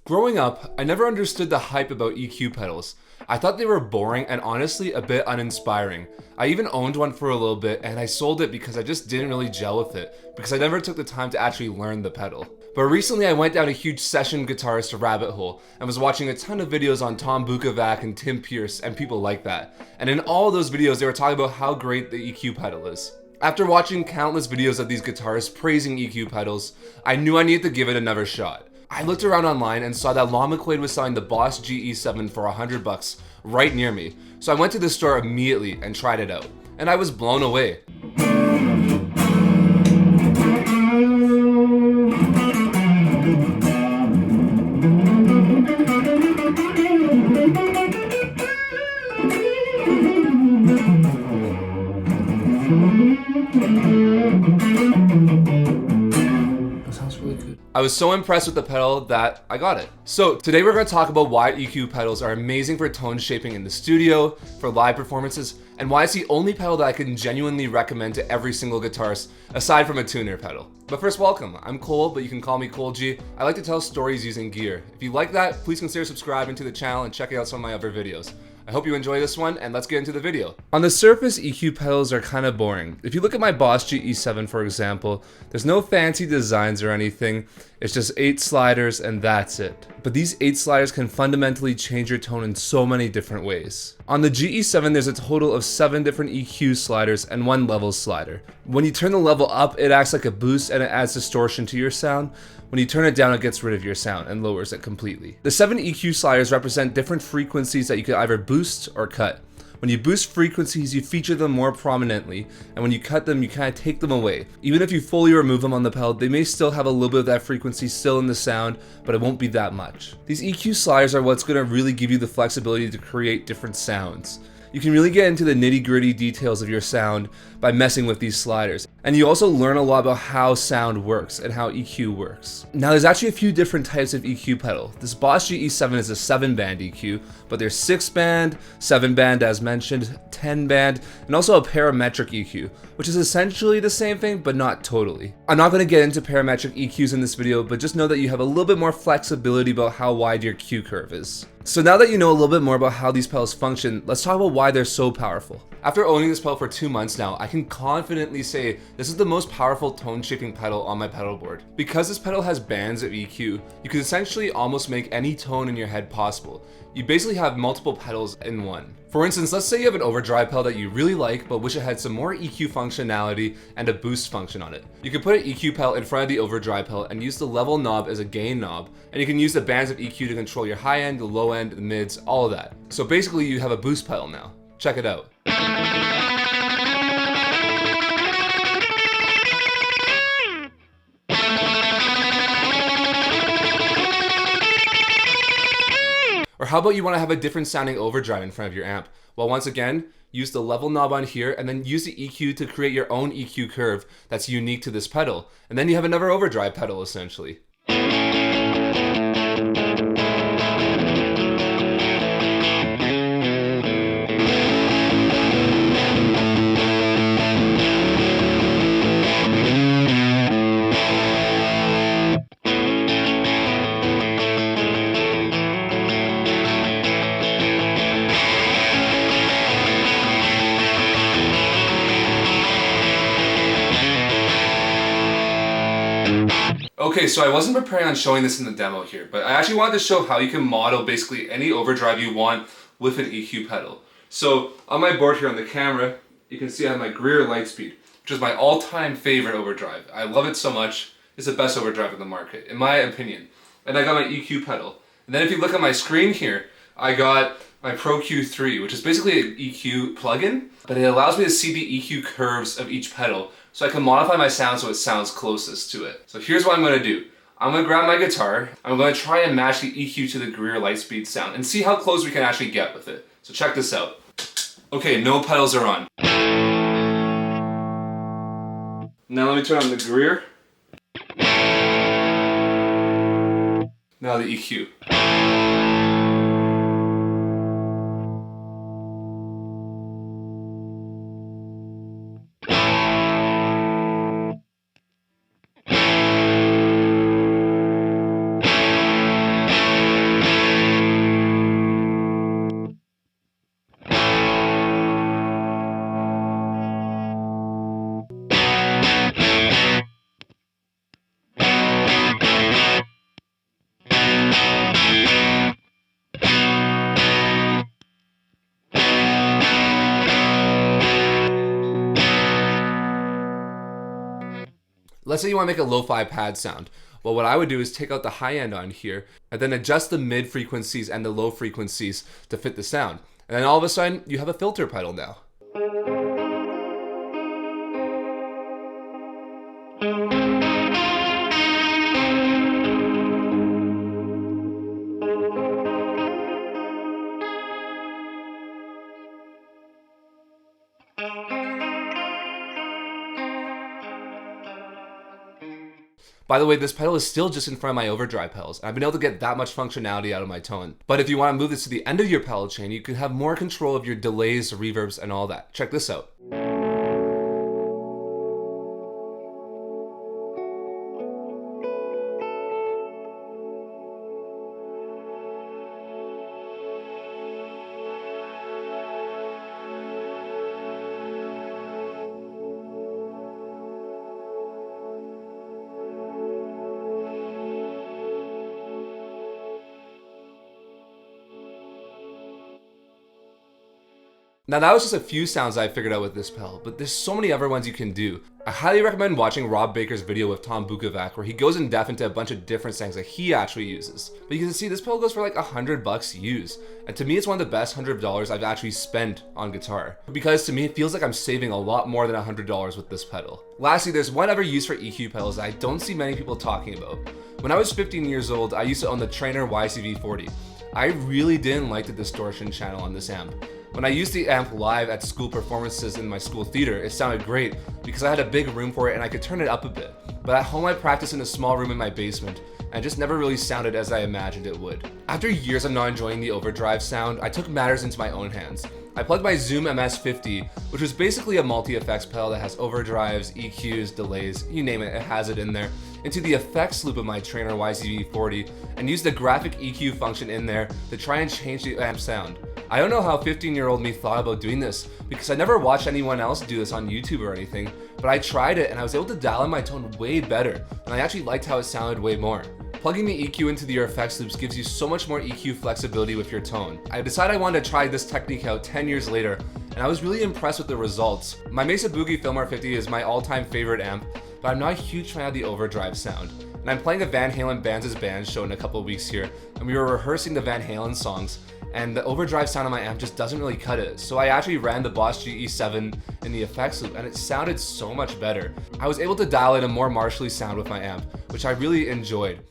Growing up, I never understood the hype about EQ pedals. I thought they were boring and honestly a bit uninspiring. I even owned one for a little bit and I sold it because I just didn't really gel with it because I never took the time to actually learn the pedal. But recently I went down a huge session guitarist rabbit hole and was watching a ton of videos on Tom Bukovac and Tim Pierce and people like that. And in all of those videos they were talking about how great the EQ pedal is. After watching countless videos of these guitarists praising EQ pedals, I knew I needed to give it another shot. I looked around online and saw that Lon McQuaid was selling the Boss GE7 for $100 right near me, so I went to the store immediately and tried it out, and I was blown away. I was so impressed with the pedal that I got it. So today we're going to talk about why EQ pedals are amazing for tone shaping in the studio, for live performances, and why it's the only pedal that I can genuinely recommend to every single guitarist, aside from a tuner pedal. But first, welcome. I'm Cole, but you can call me Cole G. I like to tell stories using gear. If you like that, please consider subscribing to the channel and checking out some of my other videos. I hope you enjoy this one, and let's get into the video. On the surface, EQ pedals are kind of boring. If you look at my Boss GE7, for example, there's no fancy designs or anything. It's just 8 sliders and that's it. But these 8 sliders can fundamentally change your tone in so many different ways. On the GE7, there's a total of 7 different EQ sliders and 1 level slider. When you turn the level up, it acts like a boost and it adds distortion to your sound. When you turn it down, it gets rid of your sound and lowers it completely. The 7 EQ sliders represent different frequencies that you can either boost or cut. When you boost frequencies, you feature them more prominently, and when you cut them, you kind of take them away. Even if you fully remove them on the pedal, they may still have a little bit of that frequency still in the sound, but it won't be that much. These EQ sliders are what's going to really give you the flexibility to create different sounds. You can really get into the nitty-gritty details of your sound by messing with these sliders. And you also learn a lot about how sound works and how EQ works. Now there's actually a few different types of EQ pedal. This Boss GE7 is a 7-band EQ, but there's 6-band, 7-band as mentioned, 10-band, and also a parametric EQ, which is essentially the same thing, but not totally. I'm not going to get into parametric EQs in this video, but just know that you have a little bit more flexibility about how wide your Q curve is. So now that you know a little bit more about how these pedals function, let's talk about why they're so powerful. After owning this pedal for 2 months now, I can confidently say this is the most powerful tone shaping pedal on my pedal board. Because this pedal has bands of EQ, you can essentially almost make any tone in your head possible. You basically have multiple pedals in one. For instance, let's say you have an overdrive pedal that you really like but wish it had some more EQ functionality and a boost function on it. You can put an EQ pedal in front of the overdrive pedal and use the level knob as a gain knob, and you can use the bands of EQ to control your high end, the low end, the mids, all of that. So basically you have a boost pedal now. Check it out. Or how about you want to have a different sounding overdrive in front of your amp? Well, once again, use the level knob on here and then use the EQ to create your own EQ curve that's unique to this pedal. And then you have another overdrive pedal essentially. Okay, so I wasn't preparing on showing this in the demo here, but I actually wanted to show how you can model basically any overdrive you want with an EQ pedal. So on my board here on the camera, you can see I have my Greer Lightspeed, which is my all-time favorite overdrive. I love it so much. It's the best overdrive in the market, in my opinion. And I got my EQ pedal. And then if you look at my screen here, I got my Pro Q3, which is basically an EQ plugin, but it allows me to see the EQ curves of each pedal, so I can modify my sound so it sounds closest to it. So here's what I'm going to do. I'm going to grab my guitar, I'm going to try and match the EQ to the Greer Lightspeed sound and see how close we can actually get with it. So check this out. Okay, no pedals are on. Now let me turn on the Greer. Now the EQ. Let's say you want to make a lo-fi pad sound. Well, what I would do is take out the high end on here and then adjust the mid frequencies and the low frequencies to fit the sound. And then all of a sudden, you have a filter pedal now. By the way, this pedal is still just in front of my overdrive pedals, and I've been able to get that much functionality out of my tone. But if you want to move this to the end of your pedal chain, you can have more control of your delays, reverbs, and all that. Check this out. Now that was just a few sounds I figured out with this pedal, but there's so many other ones you can do. I highly recommend watching Rob Baker's video with Tom Bukovac where he goes in depth into a bunch of different sounds that he actually uses. But you can see this pedal goes for like $100 used. And to me it's one of the best $100 I've actually spent on guitar. Because to me it feels like I'm saving a lot more than $100 with this pedal. Lastly, there's one other use for EQ pedals that I don't see many people talking about. When I was 15 years old, I used to own the Trainer YCV40. I really didn't like the distortion channel on this amp. When I used the amp live at school performances in my school theater, it sounded great because I had a big room for it and I could turn it up a bit. But at home I practiced in a small room in my basement and it just never really sounded as I imagined it would. After years of not enjoying the overdrive sound, I took matters into my own hands. I plugged my Zoom MS-50, which was basically a multi-effects pedal that has overdrives, EQs, delays, you name it, it has it in there, into the effects loop of my Trainer YCV40 and used the graphic EQ function in there to try and change the amp sound. I don't know how 15-year-old me thought about doing this because I never watched anyone else do this on YouTube or anything, but I tried it and I was able to dial in my tone way better and I actually liked how it sounded way more. Plugging the EQ into your effects loops gives you so much more EQ flexibility with your tone. I decided I wanted to try this technique out 10 years later and I was really impressed with the results. My Mesa Boogie Fillmore 50 is my all-time favorite amp, but I'm not a huge fan of the overdrive sound. And I'm playing a Van Halen Bands as Bands show in a couple of weeks here and we were rehearsing the Van Halen songs and the overdrive sound on my amp just doesn't really cut it. So I actually ran the Boss GE7 in the effects loop and it sounded so much better. I was able to dial in a more martially sound with my amp, which I really enjoyed.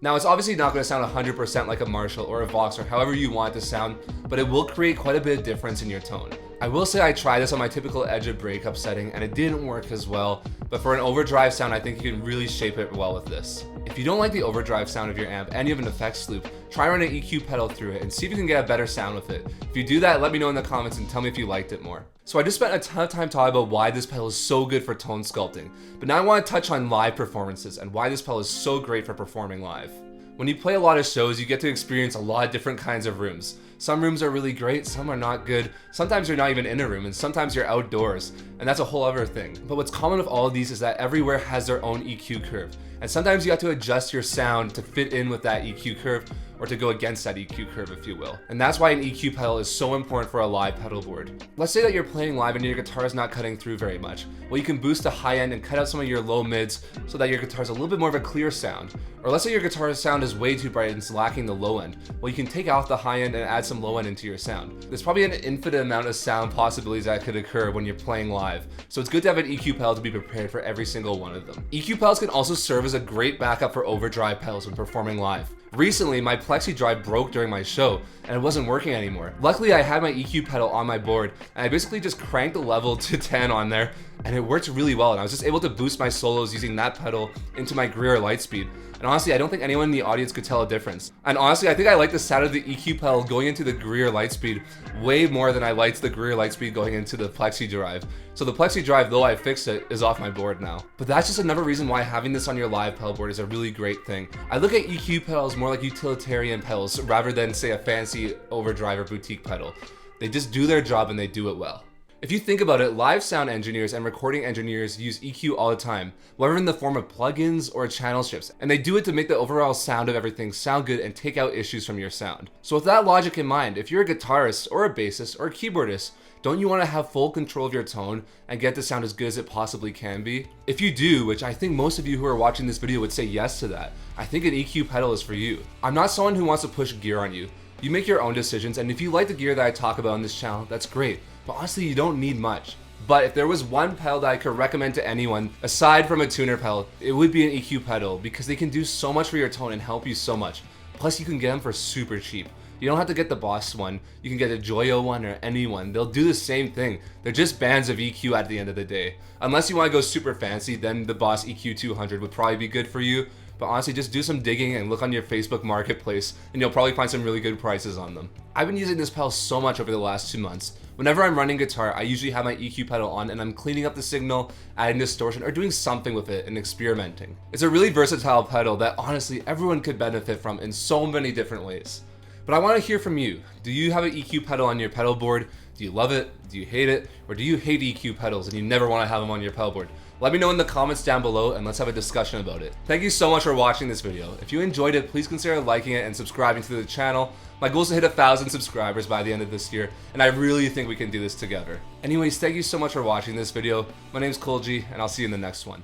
Now it's obviously not going to sound 100% like a Marshall or a Vox or however you want it to sound, but it will create quite a bit of difference in your tone. I will say I tried this on my typical edge of breakup setting and it didn't work as well, but for an overdrive sound I think you can really shape it well with this. If you don't like the overdrive sound of your amp and you have an effects loop, try running an EQ pedal through it and see if you can get a better sound with it. If you do that, let me know in the comments and tell me if you liked it more. So I just spent a ton of time talking about why this pedal is so good for tone sculpting, but now I want to touch on live performances and why this pedal is so great for performing live. When you play a lot of shows, you get to experience a lot of different kinds of rooms. Some rooms are really great, some are not good. Sometimes you're not even in a room and sometimes you're outdoors, and that's a whole other thing. But what's common with all of these is that everywhere has their own EQ curve. And sometimes you have to adjust your sound to fit in with that EQ curve or to go against that EQ curve, if you will. And that's why an EQ pedal is so important for a live pedal board. Let's say that you're playing live and your guitar is not cutting through very much. Well, you can boost the high end and cut out some of your low mids so that your guitar is a little bit more of a clear sound. Or let's say your guitar sound is way too bright and it's lacking the low end. Well, you can take out the high end and add some low end into your sound. There's probably an infinite amount of sound possibilities that could occur when you're playing live. So it's good to have an EQ pedal to be prepared for every single one of them. EQ pedals can also serve as a great backup for overdrive pedals when performing live. Recently, my plexi drive broke during my show and it wasn't working anymore. Luckily, I had my EQ pedal on my board and I basically just cranked the level to 10 on there and it worked really well, and I was just able to boost my solos using that pedal into my Greer Lightspeed. And honestly, I don't think anyone in the audience could tell a difference. And honestly, I think I like the sound of the EQ pedal going into the Greer Lightspeed way more than I liked the Greer Lightspeed going into the plexi drive. So the plexi drive, though I fixed it, is off my board now. But that's just another reason why having this on your live pedal board is a really great thing. I look at EQ pedals more like utilitarian pedals rather than, say, a fancy overdrive or boutique pedal. They just do their job and they do it well. If you think about it, live sound engineers and recording engineers use EQ all the time, whether in the form of plugins or channel strips, and they do it to make the overall sound of everything sound good and take out issues from your sound. So with that logic in mind, if you're a guitarist or a bassist or a keyboardist, don't you want to have full control of your tone and get the sound as good as it possibly can be? If you do, which I think most of you who are watching this video would say yes to that, I think an EQ pedal is for you. I'm not someone who wants to push gear on you. You make your own decisions, and if you like the gear that I talk about on this channel, that's great. But honestly, you don't need much. But if there was one pedal that I could recommend to anyone, aside from a tuner pedal, it would be an EQ pedal because they can do so much for your tone and help you so much. Plus, you can get them for super cheap. You don't have to get the Boss one, you can get a Joyo one or any one. They'll do the same thing. They're just bands of EQ at the end of the day. Unless you want to go super fancy, then the Boss EQ 200 would probably be good for you. But honestly, just do some digging and look on your Facebook marketplace and you'll probably find some really good prices on them. I've been using this pedal so much over the last 2 months. Whenever I'm running guitar, I usually have my EQ pedal on and I'm cleaning up the signal, adding distortion, or doing something with it and experimenting. It's a really versatile pedal that honestly everyone could benefit from in so many different ways. But I want to hear from you. Do you have an EQ pedal on your pedal board? Do you love it? Do you hate it? Or do you hate EQ pedals and you never want to have them on your pedal board? Let me know in the comments down below and let's have a discussion about it. Thank you so much for watching this video. If you enjoyed it, please consider liking it and subscribing to the channel. My goal is to hit 1,000 subscribers by the end of this year, and I really think we can do this together. Anyways, thank you so much for watching this video. My name's Kolji, and I'll see you in the next one.